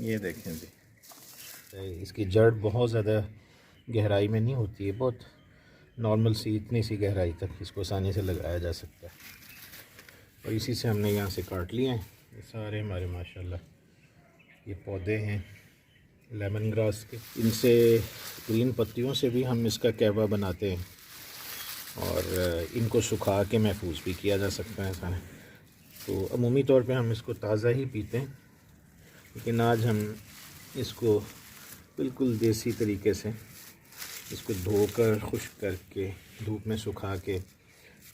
ये देखें जी, इसकी जड़ बहुत ज़्यादा गहराई में नहीं होती है, बहुत नॉर्मल सी इतनी सी गहराई तक इसको आसानी से लगाया जा सकता है। और इसी से हमने यहाँ से काट लिए हैं। ये सारे हमारे माशाल्लाह ये पौधे हैं लेमन ग्रास के। इनसे ग्रीन पत्तियों से भी हम इसका कहवा बनाते हैं और इनको सुखा के महफूज भी किया जा सकता है सारे। तो अमूमी तौर पे हम इसको ताज़ा ही पीते हैं, लेकिन आज हम इसको बिल्कुल देसी तरीके से इसको धोकर खुश्क करके धूप में सुखा के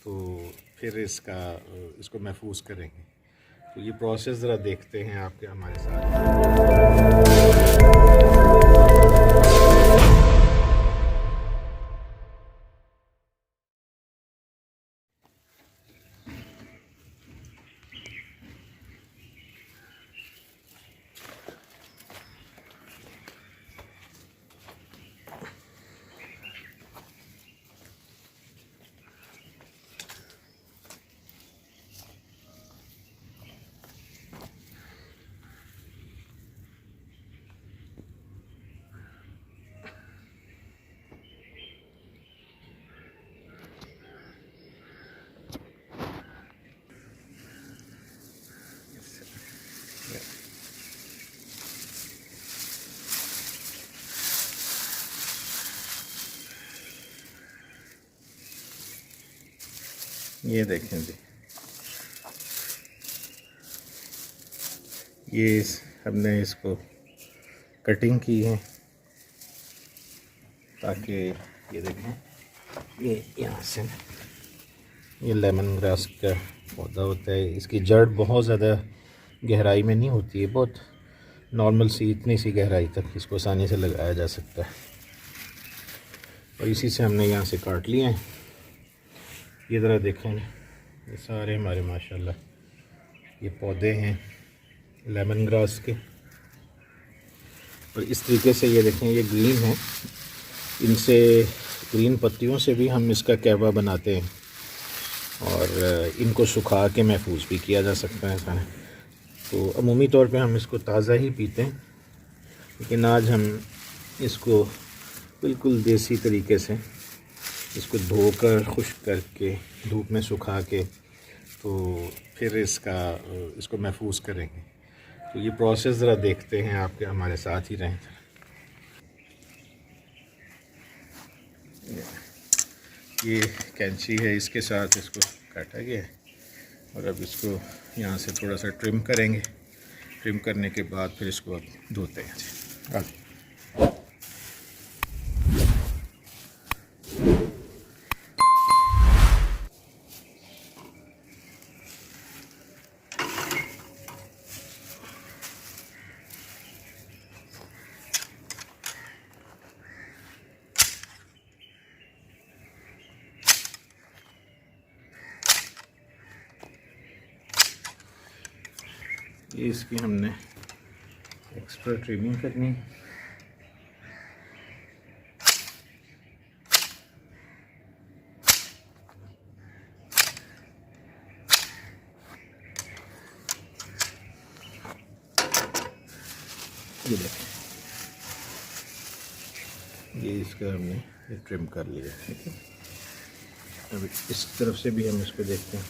तो फिर इसको महफूज करेंगे। तो ये प्रोसेस ज़रा देखते हैं आपके हमारे साथ। ये देखें जी, ये हमने इसको कटिंग की है ताकि ये देखें ये यहाँ से ये लेमन ग्रास का पौधा होता है। इसकी जड़ बहुत ज़्यादा गहराई में नहीं होती है, बहुत नॉर्मल सी इतनी सी गहराई तक इसको आसानी से लगाया जा सकता है। और इसी से हमने यहाँ से काट लिए हैं। ये ज़रा देखें, ये सारे हमारे माशाल्लाह ये पौधे हैं लेमन ग्रास के। और इस तरीके से ये देखें ये ग्रीन है, इनसे ग्रीन पत्तियों से भी हम इसका कहवा बनाते हैं और इनको सुखा के महफूज भी किया जा सकता है सारे। तो अमूमी तौर पे हम इसको ताज़ा ही पीते हैं, लेकिन आज हम इसको बिल्कुल देसी तरीके से इसको धोकर खुश्क करके धूप में सुखा के तो फिर इसको महफूज करेंगे। तो ये प्रोसेस ज़रा देखते हैं आपके हमारे साथ ही रहें। ये कैंची है, इसके साथ इसको काटा गया है और अब इसको यहाँ से थोड़ा सा ट्रिम करेंगे। ट्रिम करने के बाद फिर इसको अब धोते हैं। ये इसकी हमने एक्स्ट्रा ट्रिमिंग करनी है। ये देखें, ये इसका हमने ये ट्रिम कर लिया। ठीक है, अभी इस तरफ से भी हम इसको देखते हैं।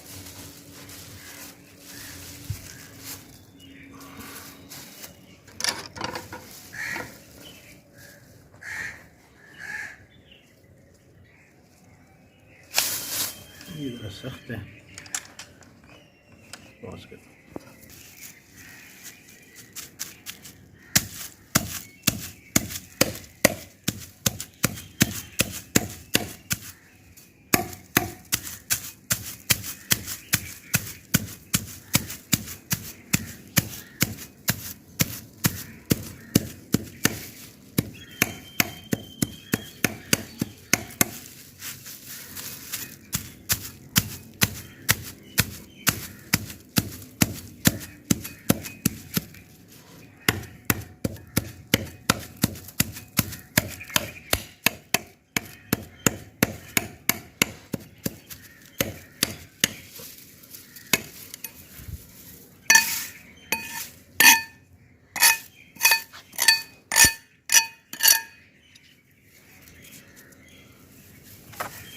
ये ज़रा सख्त है, पॉज कर।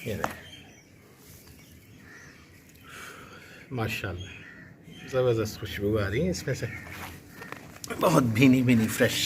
ये देखें, माशाल्लाह ज़बरदस्त खुशबू आ रही है इसमें से, बहुत भीनी भीनी फ्रेश।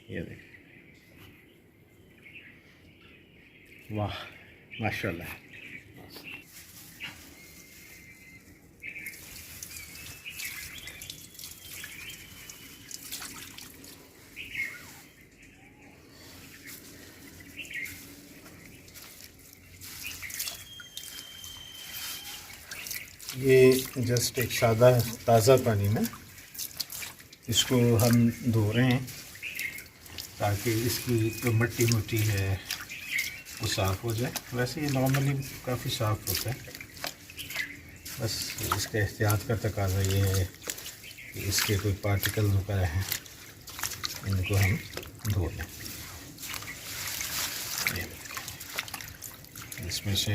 ये देख, वाह माशाल्लाह। ये जस्ट एक सादा ताज़ा पानी में इसको हम धो रहे हैं ताकि इसकी जो मट्टी मुट्टी है वो साफ़ हो जाए। वैसे ये नॉर्मली काफ़ी साफ़ होता है, बस इसके एहतियात का तकाज़ा ये है कि इसके कोई पार्टिकल वगैरह हैं इनको हम धो लें। इसमें से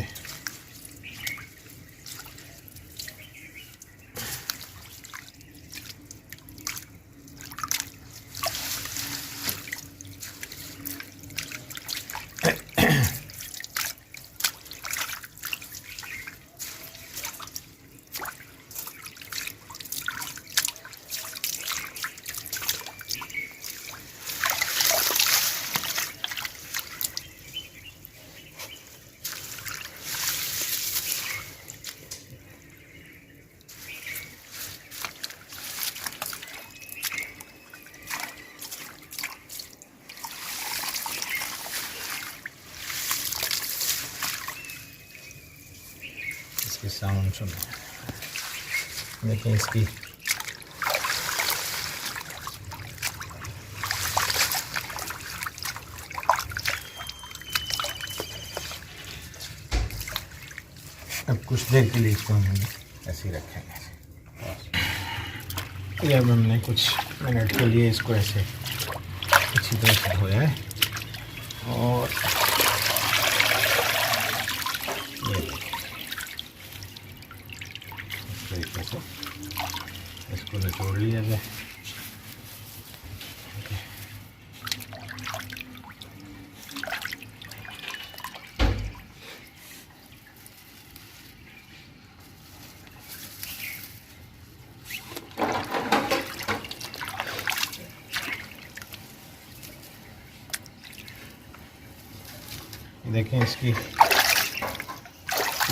इसके साउंड सुनो, देखें इसकी अब कुछ देर के लिए इसको हम ऐसे ही रखेंगे। ये अब हमने कुछ मिनट के लिए इसको ऐसे अच्छी तरह से धोया है और इस तरीके से इसको निचोड़ लिया जाए। देखें इसकी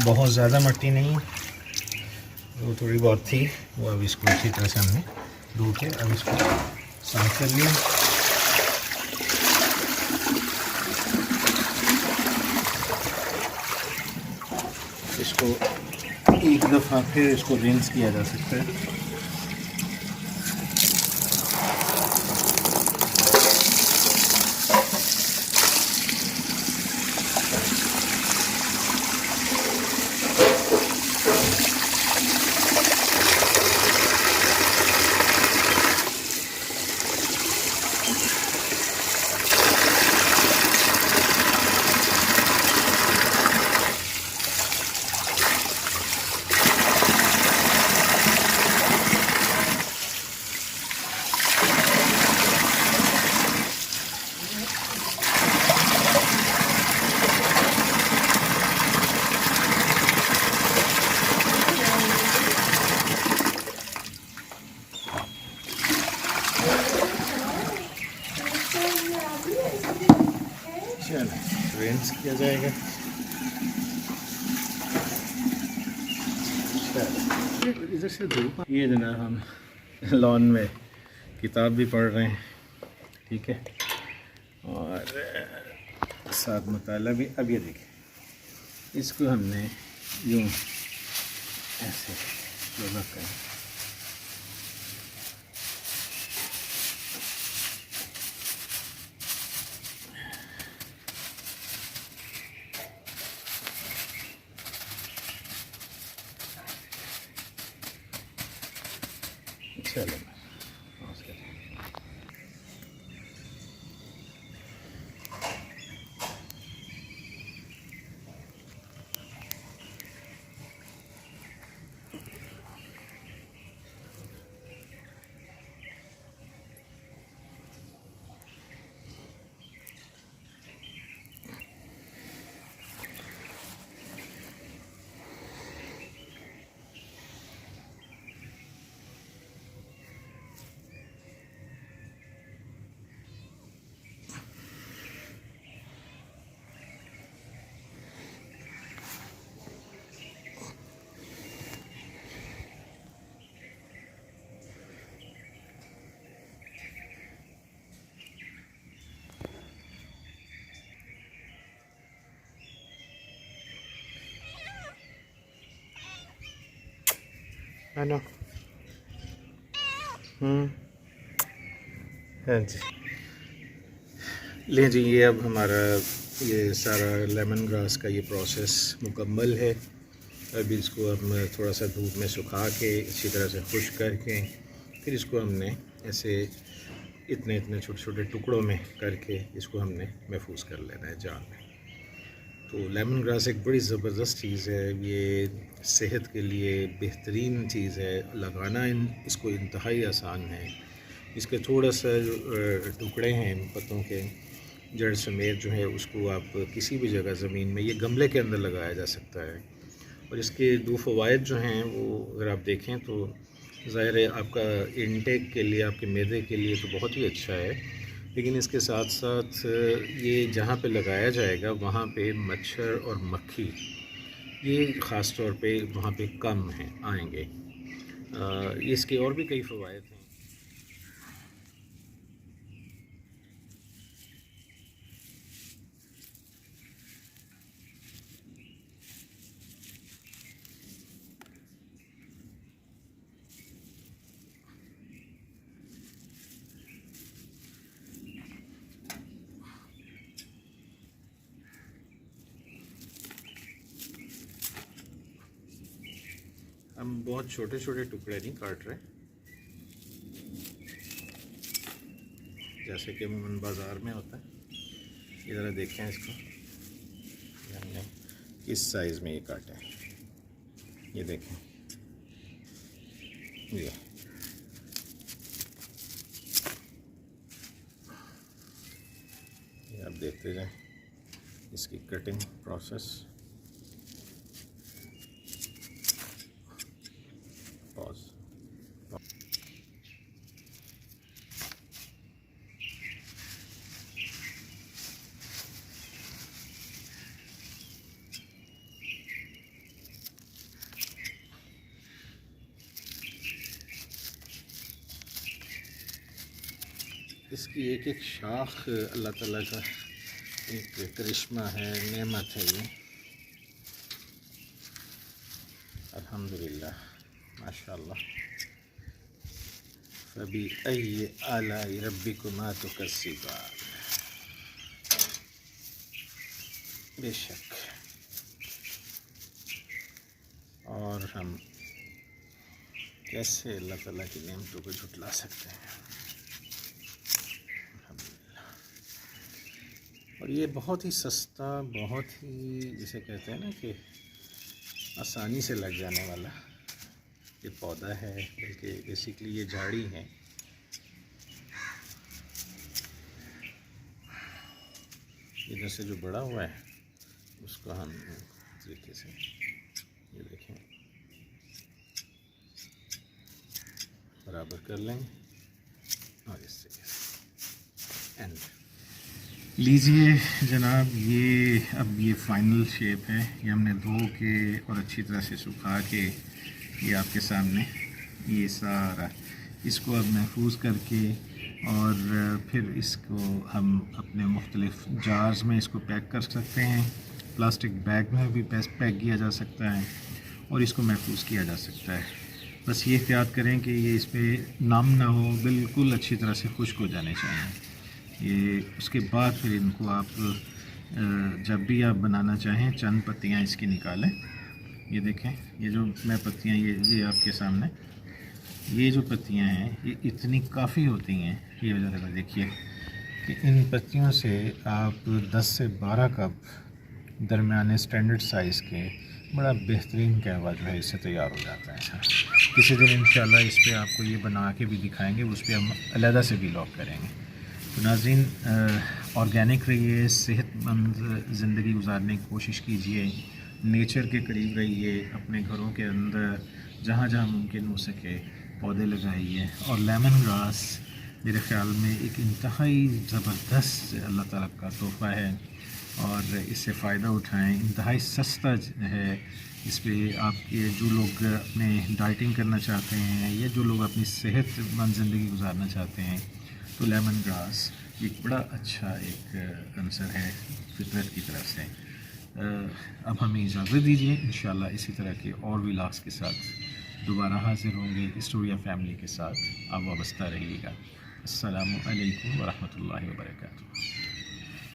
बहुत ज़्यादा मट्टी नहीं है, वो थोड़ी बहुत थी, वो अब इसको अच्छी तरह से हमने धो के अब इसको साफ कर लिया। इसको एक दफ़ा फिर इसको रिंस किया जा सकता है। रिंस किया जाएगा। इधर से धूप, ये जनाब हम लॉन में किताब भी पढ़ रहे हैं, ठीक है, और साथ मुताला भी। अब ये देखिए इसको हमने यूँ ऐसे रखा है, चलो नो। हाँ जी, ले जी, ये अब हमारा ये सारा लेमन ग्रास का ये प्रोसेस मुकम्मल है। अभी इसको हम थोड़ा सा धूप में सुखा के अच्छी तरह से खुश्क करके फिर इसको हमने ऐसे इतने इतने छोटे छोटे टुकड़ों में करके इसको हमने महफूज कर लेना है जाल में। तो लेमन ग्रास एक बड़ी ज़बरदस्त चीज़ है, ये सेहत के लिए बेहतरीन चीज़ है। लगाना इसको इंतहाई आसान है। इसके थोड़ा सा टुकड़े हैं पत्तों के, जड़ समेत जो है उसको आप किसी भी जगह ज़मीन में, ये गमले के अंदर लगाया जा सकता है। और इसके दो फ़वाइद जो हैं वो अगर आप देखें तो ज़ाहिर है आपका इंटेक के लिए, आपके मैदे के लिए तो बहुत ही अच्छा है, लेकिन इसके साथ साथ ये जहाँ पे लगाया जाएगा वहाँ पे मच्छर और मक्खी ये ख़ास तौर पे वहाँ पे कम हैं आएंगे। इसके और भी कई फ़वाइद हैं। हम बहुत छोटे छोटे टुकड़े नहीं काट रहे, जैसे कि अमूमन बाज़ार में होता है। ये ज़रा देखें इसको, हमने किस साइज़ में ये काटा है, ये देखें, ये आप देखते जाएं इसकी कटिंग प्रोसेस। पॉज। इसकी एक एक शाख अल्लाह ताला का एक करिश्मा है, नेमत है ये, अल्हम्दुलिल्लाह, माशाअल्लाह। फबी अय्यि आलाई रब्बिकुमा तुकज़्ज़िबान। बेशक, और हम कैसे अल्लाह ताला की नेमतों को झुटला सकते हैं। और ये बहुत ही सस्ता, बहुत ही जिसे कहते हैं ना कि आसानी से लग जाने वाला ये पौधा है, बल्कि बेसिकली ये झाड़ी है। इधर से जो बड़ा हुआ है उसको हम तरीके से ये देखें बराबर कर लेंगे और इससे एंड लीजिए जनाब, ये अब ये फ़ाइनल शेप है। ये हमने धो के और अच्छी तरह से सुखा के ये आपके सामने ये सारा इसको अब महफूज करके और फिर इसको हम अपने मुख्तलिफ़ जार्स में इसको पैक कर सकते हैं। प्लास्टिक बैग में भी पैक किया जा सकता है और इसको महफूज किया जा सकता है। बस ये एहतियात करें कि ये इस पर नम ना हो, बिल्कुल अच्छी तरह से खुश्क हो जाने चाहिए ये। उसके बाद फिर इनको आप जब भी आप बनाना चाहें चंद पत्तियां इसकी निकालें। ये देखें, ये जो मैं पत्तियां ये आपके सामने ये जो पत्तियां हैं ये इतनी काफ़ी होती हैं, ये वजह देखिए कि इन पत्तियों से आप 10 से 12 कप दरमियाने स्टैंडर्ड साइज़ के बड़ा बेहतरीन कहवा जो है इससे तैयार हो जाता है। किसी दिन इंशाल्लाह इस पर आपको ये बना के भी दिखाएंगे, उस पर हम अलहदा से व्लॉग करेंगे। तो नाज़रीन, ऑर्गेनिक रहिए, सेहतमंद ज़िंदगी गुजारने की कोशिश कीजिए, नेचर के करीब रहिए, अपने घरों के अंदर जहाँ जहाँ मुमकिन हो सके पौधे लगाइए। और लेमन ग्रास मेरे ख़्याल में एक इंतहाई ज़बरदस्त अल्लाह ताला का तोहफ़ा है और इससे फ़ायदा उठाएं। इंतहाई सस्ता है। इस पर आपके जो लोग अपने डाइटिंग करना चाहते हैं या जो लोग अपनी सेहतमंद ज़िंदगी गुजारना चाहते हैं तो लेमन ग्रास एक बड़ा अच्छा एक आंसर है फितरत की तरफ से। अब हमें इजाज़त दीजिए, इंशाल्लाह इसी तरह के और व्लॉग्स के साथ दोबारा हाज़िर होंगे स्टोरिया फैमिली के साथ। आप वाबस्ता रहिएगा। अस्सलामु अलैकुम व रहमतुल्लाहि व बरकातुहू।